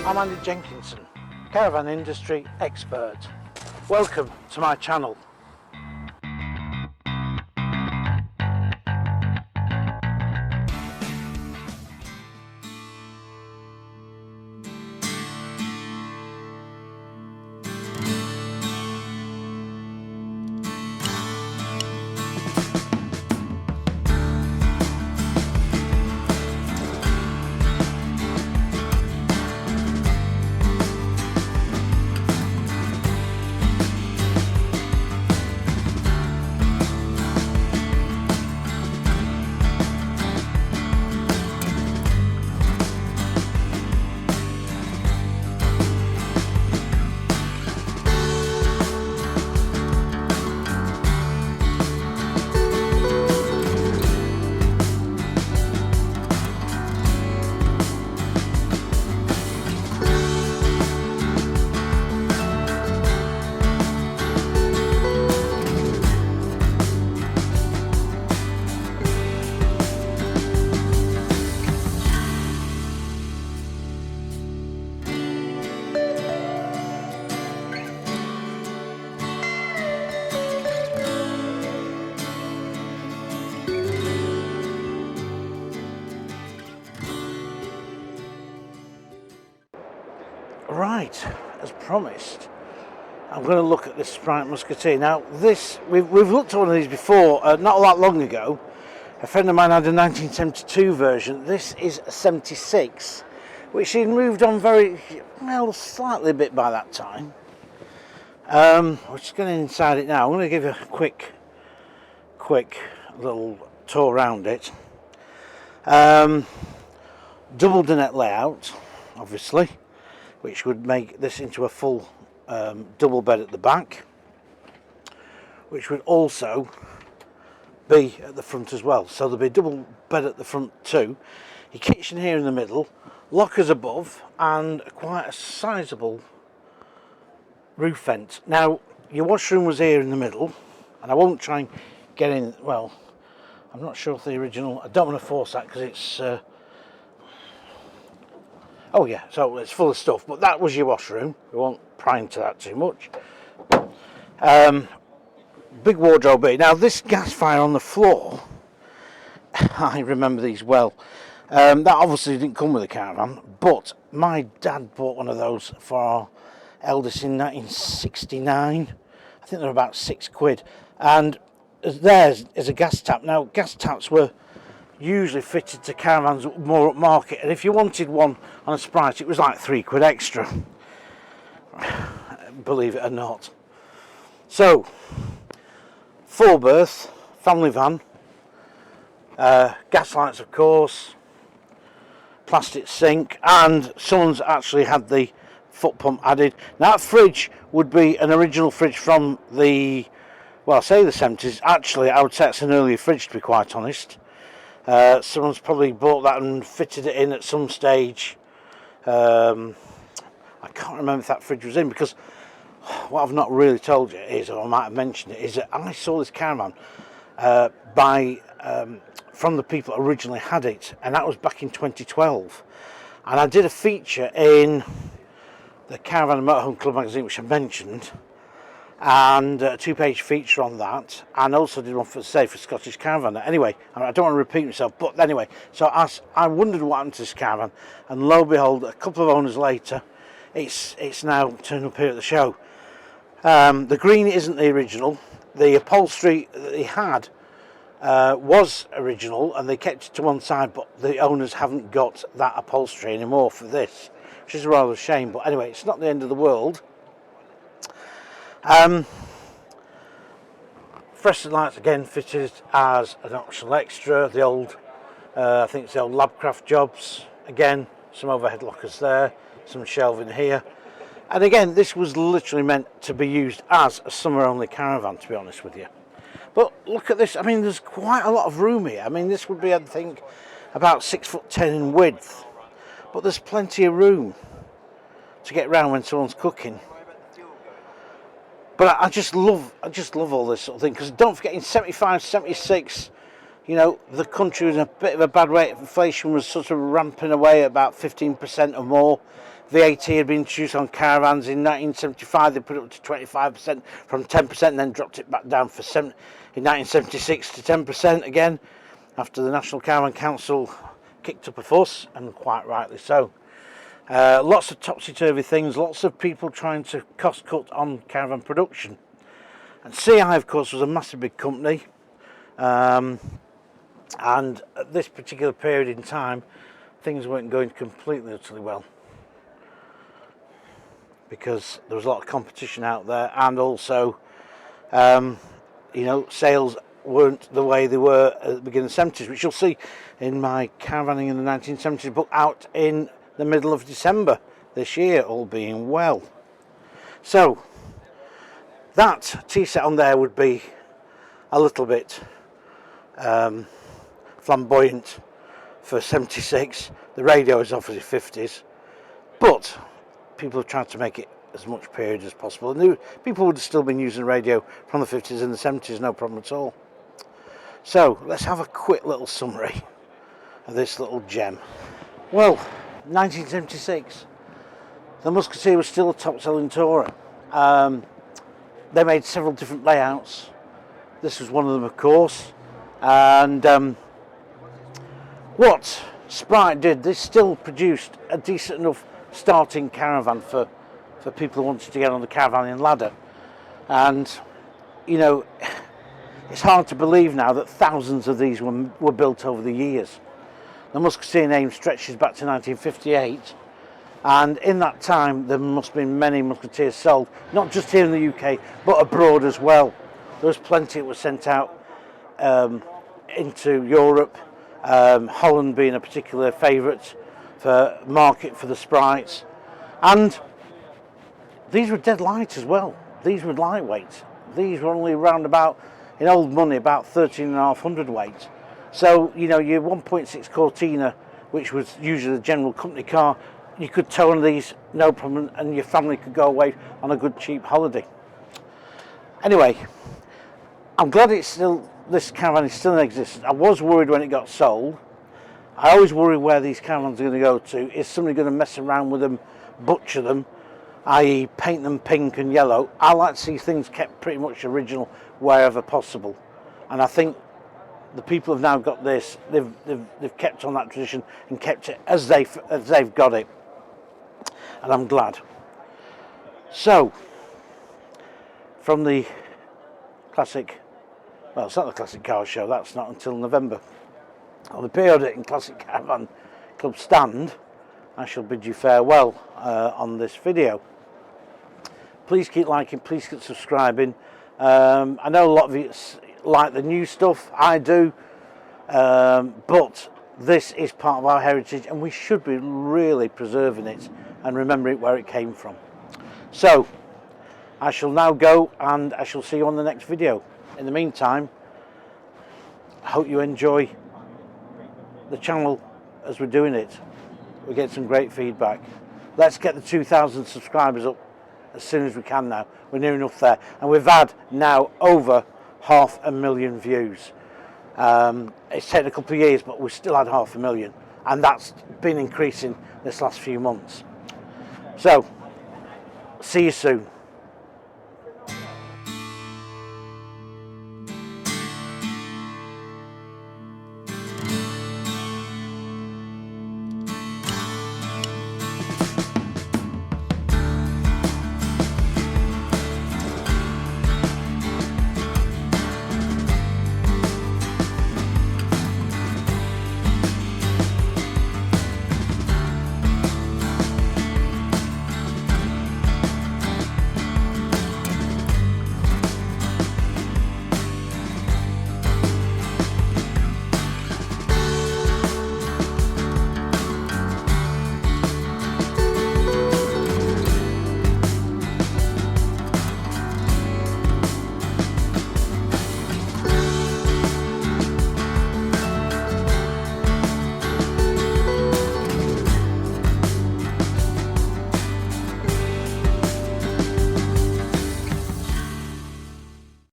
I'm Jenkinson, caravan industry expert. Welcome to my channel. Right, as promised, I'm going to look at this Sprite Musketeer. Now, this we've looked at one of these before, not that long ago. A friend of mine had a 1972 version. This is a 76, which he'd moved on very well, slightly a bit by that time. We're just going inside it now. I'm going to give you a quick little tour around it. Double dinette layout, obviously, which would make this into a full double bed at the back, which would also be at the front as well. So there'll be a double bed at the front too. Your kitchen here in the middle, lockers above, and quite a sizable roof vent. Now, your washroom was here in the middle, and I won't try and get in. Well, I'm not sure if the original, I don't want to force that because it's oh yeah, so it's full of stuff, but that was your washroom. We won't pry into that too much. Big wardrobe here. Now, this gas fire on the floor, I remember these well. That obviously didn't come with a Caravan, but my dad bought one of those for our eldest in 1969. I think they're about £6, and theirs is a gas tap. Now, gas taps were usually fitted to Caravans more upmarket, and if you wanted one on a Sprite, it was like £3 extra, believe it or not. So, 4-berth family van, gas lights of course, plastic sink, and someone's actually had the foot pump added. Now, that fridge would be an original fridge from the, well, I say the 70s. Actually, I would say it's an earlier fridge, to be quite honest. Someone's probably bought that and fitted it in at some stage. I can't remember if that fridge was in, because what I've not really told you is, or I might have mentioned it, is that I saw this Caravan from the people that originally had it, and that was back in 2012. And I did a feature in the Caravan and Motorhome Club magazine, which I mentioned, and a 2-page feature on that, and also did one for Scottish Caravan. Anyway, I don't want to repeat myself, but anyway, so I wondered what happened to this Caravan, and lo and behold, a couple of owners later, it's now turned up here at the show. The green isn't the original. The upholstery that he had was original, and they kept it to one side, but the owners haven't got that upholstery anymore for this, which is rather a shame. But anyway, it's not the end of the world. Freshen lights again fitted as an optional extra. The old, I think it's the old Labcraft jobs. Again, some overhead lockers there, some shelving here. And again, this was literally meant to be used as a summer-only Caravan, to be honest with you. But look at this. I mean, there's quite a lot of room here. I mean, this would be, I think, about 6'10" in width. But there's plenty of room to get around when someone's cooking. But I just love all this sort of thing, because don't forget, in 75, 76, you know, the country was in a bit of a bad way. Inflation was sort of ramping away at about 15% or more. VAT had been introduced on caravans in 1975. They put it up to 25% from 10%, and then dropped it back down in 1976 to 10% again, after the National Caravan Council kicked up a fuss, and quite rightly so. Lots of topsy-turvy things, lots of people trying to cost cut on caravan production. And CI, of course, was a massive big company, and at this particular period in time, things weren't going completely utterly well, because there was a lot of competition out there, and also, sales weren't the way they were at the beginning of the 70s, which you'll see in my Caravanning in the 1970s book, out in the middle of December this year, all being well. So that tea set on there would be a little bit flamboyant for 76. The radio is obviously 50s, but people have tried to make it as much period as possible. People would have still been using radio from the 50s and the 70s, no problem at all. So let's have a quick little summary of this little gem. Well, 1976, the Musketeer was still a top-selling tourer. They made several different layouts. This was one of them, of course. And what Sprite did, they still produced a decent enough starting caravan for people who wanted to get on the caravanning ladder. And, it's hard to believe now that thousands of these were built over the years. The Musketeer name stretches back to 1958, and in that time there must have been many Musketeers sold, not just here in the UK but abroad as well. There was plenty that were sent out into Europe, Holland being a particular favourite for market for the Sprites, and these were dead light as well. These were lightweight. These were only around about, in old money, about 13,500 weight. So, your 1.6 Cortina, which was usually the general company car, you could tow on these no problem, and your family could go away on a good cheap holiday. Anyway, I'm glad this caravan is still in existence. I was worried when it got sold. I always worry where these caravans are going to go to. Is somebody going to mess around with them, butcher them, i.e. paint them pink and yellow? I like to see things kept pretty much original wherever possible, and I think the people have now got this. They've kept on that tradition and kept it as they've got it, and I'm glad. So, from the classic, well, it's not the Classic Car Show. That's not until November. On the periodic and Classic Caravan Club stand, I shall bid you farewell on this video. Please keep liking. Please keep subscribing. I know a lot of you like the new stuff, I do, but this is part of our heritage, and we should be really preserving it and remember it where it came from. So I shall now go, and I shall see you on the next video. In the meantime, I hope you enjoy the channel as we're doing it. We get some great feedback. Let's get the 2,000 subscribers up as soon as we can now. We're near enough there, and we've had now over 500,000 views. It's taken a couple of years, but we've still had 500,000, and that's been increasing this last few months. So see you soon.